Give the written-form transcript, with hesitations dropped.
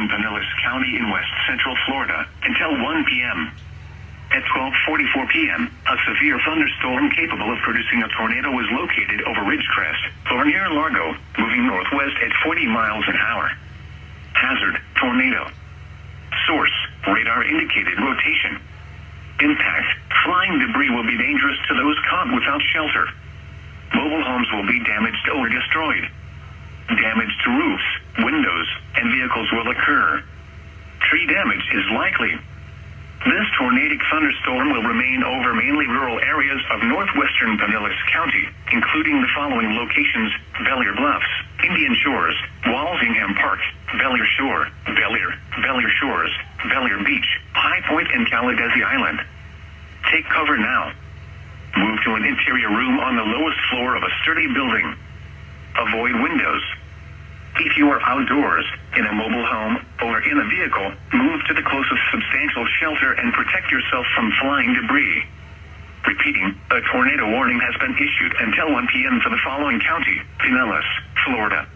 in Pinellas County in west central Florida until 1 p.m. At 12:44 p.m., a severe thunderstorm capable of producing a tornado was located over Ridgecrest, or near Largo, moving northwest at 40 miles an hour. Hazard, tornado. Source, radar indicated rotation. Impact, flying debris will be dangerous to those caught without shelter. Mobile homes will be damaged or destroyed. Damage to roofs, windows, and vehicles will occur. Tree damage is likely. This tornadic thunderstorm will remain over mainly rural areas of northwestern Pinellas County, including the following locations: Bellear Bluffs, Indian Shores, Walsingham Park, Bellear Shore, Bellear Shores, Bellear Beach, High Point, and Caladesi Island. Take cover now. Move to an interior room on the lowest floor of a sturdy building. Avoid windows. If you are outdoors, in a mobile home, or in a vehicle, move to the closest substantial shelter and protect yourself from flying debris. Repeating, a tornado warning has been issued until 1 p.m. for the following county: Pinellas, Florida,